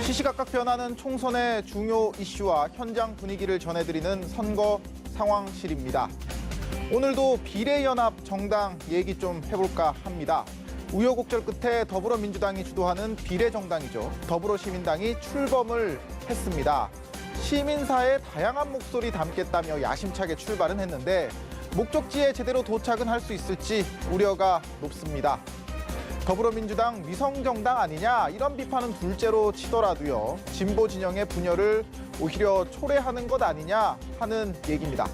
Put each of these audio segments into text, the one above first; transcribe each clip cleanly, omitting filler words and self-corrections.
시시각각 변하는 총선의 중요 이슈와 현장 분위기를 전해드리는 선거 상황실입니다. 오늘도 비례연합 정당 얘기 좀 해볼까 합니다. 우여곡절 끝에 더불어민주당이 주도하는 비례정당이죠. 더불어시민당이 출범을 했습니다. 시민사의 다양한 목소리 담겠다며 야심차게 출발은 했는데 목적지에 제대로 도착은 할 수 있을지 우려가 높습니다. 더불어민주당 위성정당 아니냐 이런 비판은 둘째로 치더라도요. 진보 진영의 분열을 오히려 초래하는 것 아니냐 하는 얘기입니다.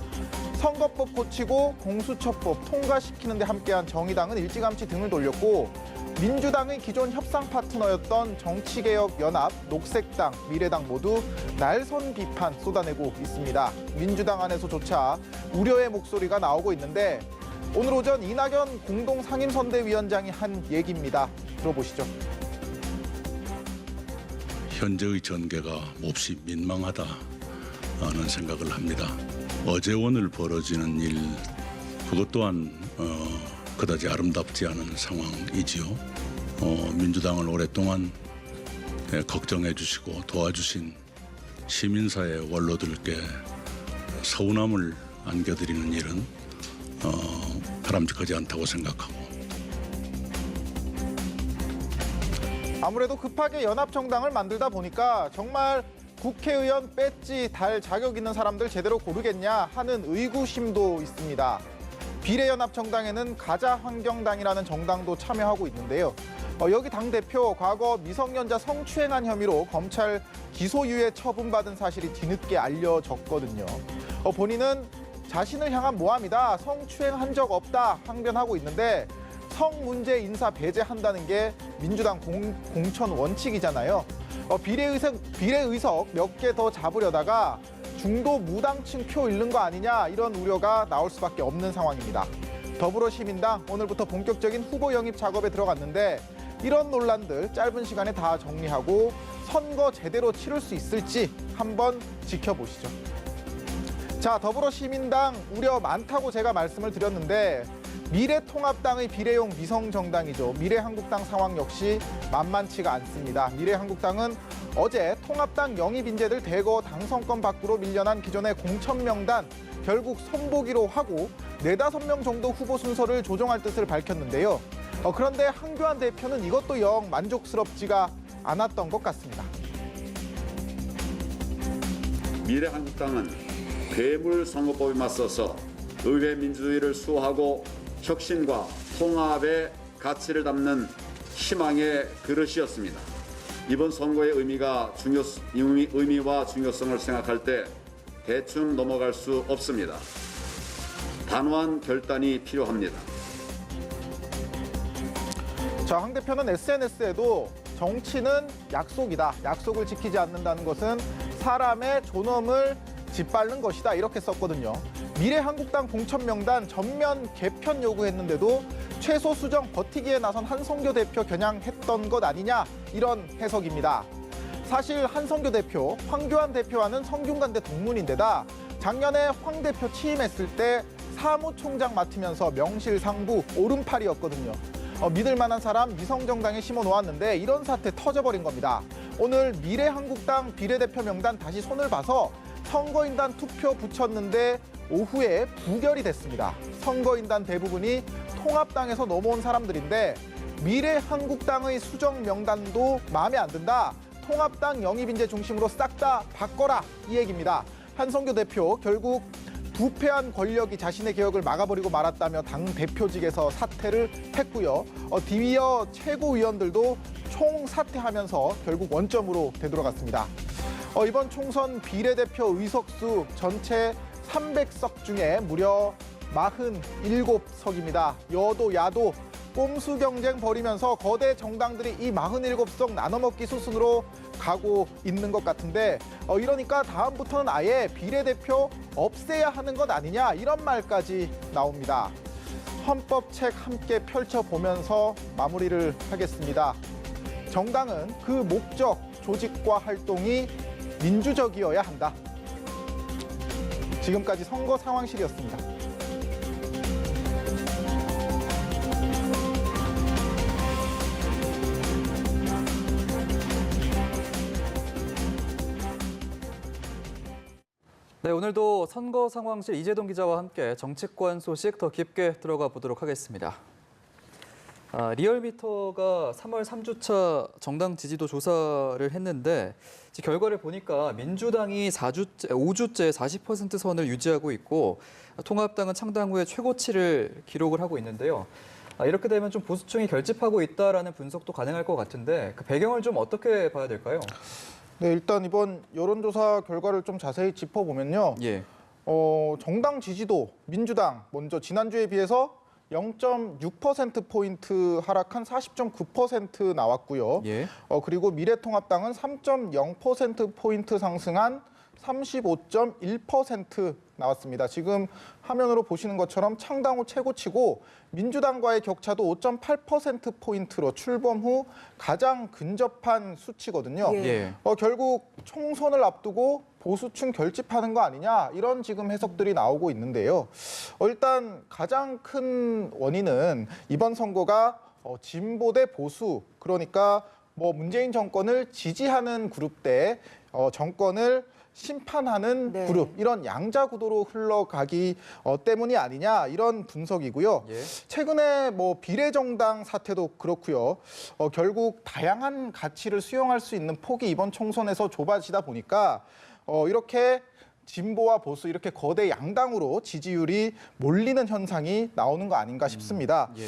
선거법 고치고 공수처법 통과시키는 데 함께한 정의당은 일찌감치 등을 돌렸고 민주당의 기존 협상 파트너였던 정치개혁연합, 녹색당, 미래당 모두 날선 비판 쏟아내고 있습니다. 민주당 안에서조차 우려의 목소리가 나오고 있는데 오늘 오전 이낙연 공동상임선대위원장이 한 얘기입니다. 들어보시죠. 현재의 전개가 몹시 민망하다는 생각을 합니다. 어제 오늘 벌어지는 일 그것 또한 그다지 아름답지 않은 상황이지요. 민주당을 오랫동안 걱정해 주시고 도와주신 시민사회 원로들께 서운함을 안겨드리는 일은 바람직하지 않다고 생각하고 아무래도 급하게 연합정당을 만들다 보니까 정말 국회의원 배지 달 자격 있는 사람들 제대로 고르겠냐 하는 의구심도 있습니다. 비례연합정당에는 가자환경당이라는 정당도 참여하고 있는데요. 여기 당대표 과거 미성년자 성추행한 혐의로 검찰 기소유예 처분받은 사실이 뒤늦게 알려졌거든요. 본인은 자신을 향한 모함이다, 성추행한 적 없다 항변하고 있는데 성문제 인사 배제한다는 게 민주당 공천 원칙이잖아요. 비례의석 몇 개 더 잡으려다가 중도 무당층 표 잃는 거 아니냐 이런 우려가 나올 수밖에 없는 상황입니다. 더불어시민당 오늘부터 본격적인 후보 영입 작업에 들어갔는데 이런 논란들 짧은 시간에 다 정리하고 선거 제대로 치를 수 있을지 한번 지켜보시죠. 자, 더불어시민당 우려 많다고 제가 말씀을 드렸는데 미래통합당의 비례용 위성정당이죠. 미래한국당 상황 역시 만만치가 않습니다. 미래한국당은 어제 통합당 영입 인재들 대거 당선권 밖으로 밀려난 기존의 공천명단 결국 손보기로 하고 4-5명 정도 후보 순서를 조정할 뜻을 밝혔는데요. 그런데 한교안 대표는 이것도 영 만족스럽지가 않았던 것 같습니다. 미래한국당은 괴물 선거법에 맞서서 의회 민주주의를 수호하고 혁신과 통합의 가치를 담는 희망의 그릇이었습니다. 이번 선거의 의미와 중요성을 생각할 때 대충 넘어갈 수 없습니다. 단호한 결단이 필요합니다. 자, 황 대표는 SNS에도 정치는 약속이다. 약속을 지키지 않는다는 것은 사람의 존엄을 짓밟는 것이다. 이렇게 썼거든요. 미래한국당 공천명단 전면 개편 요구했는데도 최소 수정 버티기에 나선 한성교 대표 겨냥했던 것 아니냐 이런 해석입니다. 사실 한성교 대표, 황교안 대표와는 성균관대 동문인데다 작년에 황 대표 취임했을 때 사무총장 맡으면서 명실상부 오른팔이었거든요. 믿을 만한 사람 위성정당에 심어놓았는데 이런 사태 터져버린 겁니다. 오늘 미래한국당 비례대표 명단 다시 손을 봐서 선거인단 투표 붙였는데 오후에 부결이 됐습니다. 선거인단 대부분이 통합당에서 넘어온 사람들인데 미래한국당의 수정 명단도 마음에 안 든다. 통합당 영입인재 중심으로 싹 다 바꿔라 이 얘기입니다. 한성교 대표 결국 부패한 권력이 자신의 개혁을 막아버리고 말았다며 당대표직에서 사퇴를 했고요. 디위어 최고위원들도 총사퇴하면서 결국 원점으로 되돌아갔습니다. 이번 총선 비례대표 의석수 전체 300석 중에 무려 47석입니다. 여도 야도 꼼수 경쟁 벌이면서 거대 정당들이 이 47석 나눠먹기 수순으로 가고 있는 것 같은데 이러니까 다음부터는 아예 비례대표 없애야 하는 것 아니냐 이런 말까지 나옵니다. 헌법책 함께 펼쳐보면서 마무리를 하겠습니다. 정당은 그 목적, 조직과 활동이 민주적이어야 한다. 지금까지 선거 상황실이었습니다. 네, 오늘도 선거 상황실 이재동 기자와 함께 정치권 소식 더 깊게 들어가 보도록 하겠습니다. 리얼미터가 3월 3주차 정당 지지도 조사를 했는데 결과를 보니까 민주당이 5주째 40% 선을 유지하고 있고 통합당은 창당 후에 최고치를 기록을 하고 있는데요. 이렇게 되면 좀 보수층이 결집하고 있다라는 분석도 가능할 것 같은데 그 배경을 좀 어떻게 봐야 될까요? 네, 일단 이번 여론조사 결과를 좀 자세히 짚어보면요. 예. 정당 지지도 민주당 먼저 지난주에 비해서 0.6%포인트 하락한 40.9% 나왔고요. 예. 그리고 미래통합당은 3.0%포인트 상승한 35.1% 나왔습니다. 지금 화면으로 보시는 것처럼 창당 후 최고치고 민주당과의 격차도 5.8%포인트로 출범 후 가장 근접한 수치거든요. 예. 결국 총선을 앞두고 보수층 결집하는 거 아니냐 이런 지금 해석들이 나오고 있는데요. 일단 가장 큰 원인은 이번 선거가 진보 대 보수 그러니까 뭐 문재인 정권을 지지하는 그룹 대 정권을 심판하는 네. 그룹 이런 양자 구도로 흘러가기 때문이 아니냐 이런 분석이고요. 예. 최근에 뭐 비례정당 사태도 그렇고요. 결국 다양한 가치를 수용할 수 있는 폭이 이번 총선에서 좁아지다 보니까 이렇게 진보와 보수 이렇게 거대 양당으로 지지율이 몰리는 현상이 나오는 거 아닌가 싶습니다. 예.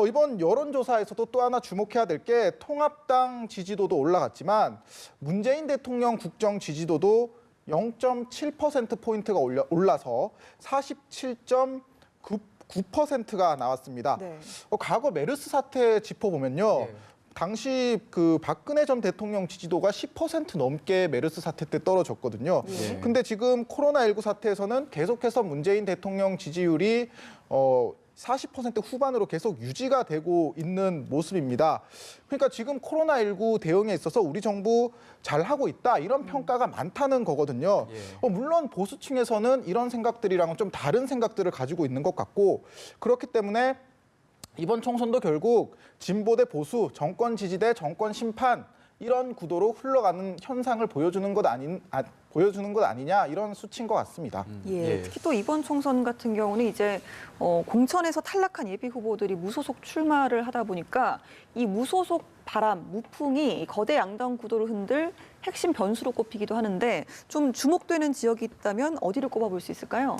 이번 여론조사에서도 또 하나 주목해야 될 게 통합당 지지도도 올라갔지만 문재인 대통령 국정 지지도도 0.7%포인트가 올라서 47.9%가 나왔습니다. 네. 과거 메르스 사태 짚어보면요. 예. 당시 그 박근혜 전 대통령 지지도가 10% 넘게 메르스 사태 때 떨어졌거든요. 예. 근데 지금 코로나19 사태에서는 계속해서 문재인 대통령 지지율이 40% 후반으로 계속 유지가 되고 있는 모습입니다. 그러니까 지금 코로나19 대응에 있어서 우리 정부 잘하고 있다 이런 평가가 많다는 거거든요. 예. 물론 보수층에서는 이런 생각들이랑은 좀 다른 생각들을 가지고 있는 것 같고 그렇기 때문에 이번 총선도 결국 진보 대 보수, 정권 지지 대 정권 심판 이런 구도로 흘러가는 현상을 보여주는 것 아니냐 이런 수치인 것 같습니다. 예, 예. 특히 또 이번 총선 같은 경우는 이제 공천에서 탈락한 예비 후보들이 무소속 출마를 하다 보니까 이 무소속 바람, 무풍이 거대 양당 구도를 흔들 핵심 변수로 꼽히기도 하는데 좀 주목되는 지역이 있다면 어디를 꼽아볼 수 있을까요?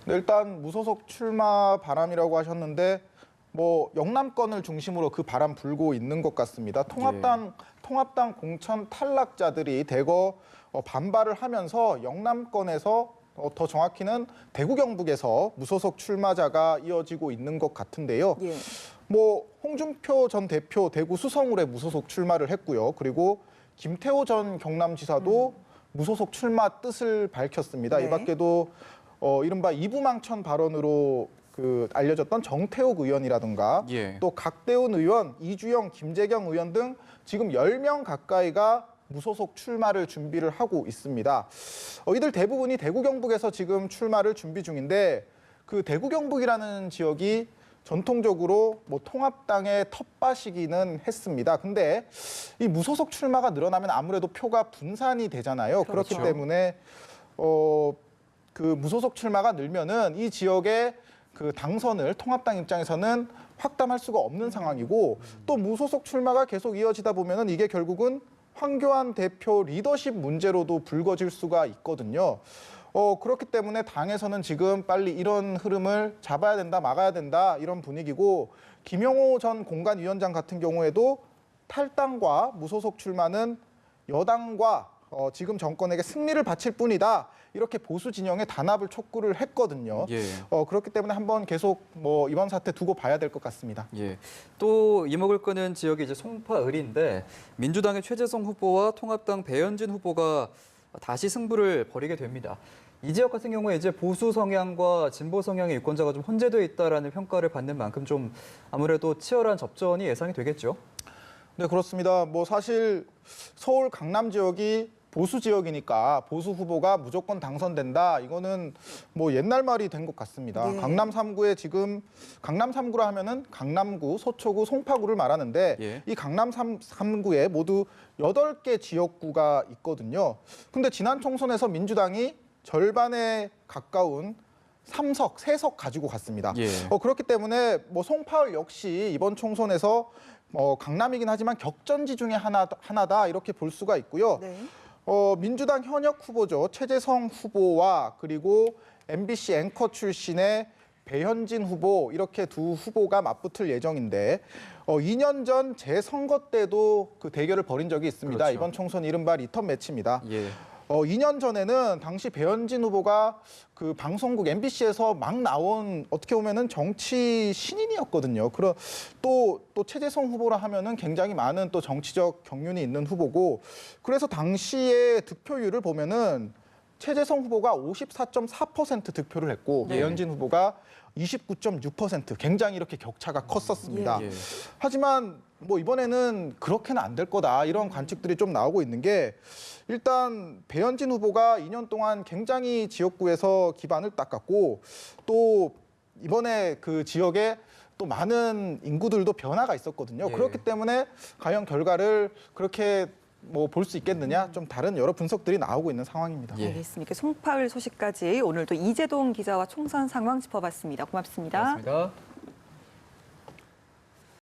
네, 일단 무소속 출마 바람이라고 하셨는데 뭐 영남권을 중심으로 그 바람 불고 있는 것 같습니다. 통합당 공천 탈락자들이 대거 반발을 하면서 영남권에서 더 정확히는 대구 경북에서 무소속 출마자가 이어지고 있는 것 같은데요. 예. 뭐 홍준표 전 대표 대구 수성울에 무소속 출마를 했고요. 그리고 김태호 전 경남지사도 무소속 출마 뜻을 밝혔습니다. 네. 이 밖에도 이른바 이부망천 발언으로 알려졌던 정태욱 의원이라든가 예. 또 각대훈 의원, 이주영, 김재경 의원 등 지금 10명 가까이가 무소속 출마를 준비를 하고 있습니다. 이들 대부분이 대구 경북에서 지금 출마를 준비 중인데 그 대구 경북이라는 지역이 전통적으로 뭐 통합당의 텃밭이기는 했습니다. 근데 이 무소속 출마가 늘어나면 아무래도 표가 분산이 되잖아요. 그렇죠. 그렇기 때문에 그 무소속 출마가 늘면은 이 지역에 그 당선을 통합당 입장에서는 확담할 수가 없는 상황이고 또 무소속 출마가 계속 이어지다 보면은 이게 결국은 황교안 대표 리더십 문제로도 불거질 수가 있거든요. 그렇기 때문에 당에서는 지금 빨리 이런 흐름을 잡아야 된다, 막아야 된다 이런 분위기고 김영호 전 공관위원장 같은 경우에도 탈당과 무소속 출마는 여당과 지금 정권에게 승리를 바칠 뿐이다. 이렇게 보수 진영의 단합을 촉구를 했거든요. 예. 그렇기 때문에 한번 계속 뭐 이번 사태 두고 봐야 될 것 같습니다. 예. 또 이목을 끄는 지역이 이제 송파을인데 민주당의 최재성 후보와 통합당 배현진 후보가 다시 승부를 벌이게 됩니다. 이 지역 같은 경우에 이제 보수 성향과 진보 성향의 유권자가 좀 혼재되어 있다라는 평가를 받는 만큼 좀 아무래도 치열한 접전이 예상이 되겠죠. 네, 그렇습니다. 뭐 사실 서울 강남 지역이 보수 지역이니까 보수 후보가 무조건 당선된다. 이거는 뭐 옛날 말이 된 것 같습니다. 예. 강남 3구에 지금 강남 3구라 하면은 강남구, 서초구, 송파구를 말하는데 예. 이 강남 3구에 모두 8개 지역구가 있거든요. 근데 지난 총선에서 민주당이 절반에 가까운 3석 가지고 갔습니다. 예. 그렇기 때문에 뭐 송파울 역시 이번 총선에서 강남이긴 하지만 격전지 중에 하나다 이렇게 볼 수가 있고요. 네. 민주당 현역 후보죠. 최재성 후보와 그리고 MBC 앵커 출신의 배현진 후보 이렇게 두 후보가 맞붙을 예정인데 2년 전 재선거 때도 그 대결을 벌인 적이 있습니다. 그렇죠. 이번 총선 이른바 리턴 매치입니다. 예. 2년 전에는 당시 배현진 후보가 그 방송국 MBC에서 막 나온 어떻게 보면은 정치 신인이었거든요. 또 최재성 후보라 하면은 굉장히 많은 또 정치적 경륜이 있는 후보고 그래서 당시의 득표율을 보면은 최재성 후보가 54.4% 득표를 했고 네. 배현진 후보가 29.6% 굉장히 이렇게 격차가 컸었습니다. 예. 하지만 뭐 이번에는 그렇게는 안 될 거다 이런 관측들이 좀 나오고 있는 게 일단 배현진 후보가 2년 동안 굉장히 지역구에서 기반을 닦았고 또 이번에 그 지역에 또 많은 인구들도 변화가 있었거든요. 예. 그렇기 때문에 과연 결과를 그렇게 뭐 볼 수 있겠느냐 좀 다른 여러 분석들이 나오고 있는 상황입니다. 예. 알겠습니다. 송파울 소식까지 오늘도 이재동 기자와 총선 상황 짚어봤습니다. 고맙습니다. 고맙습니다.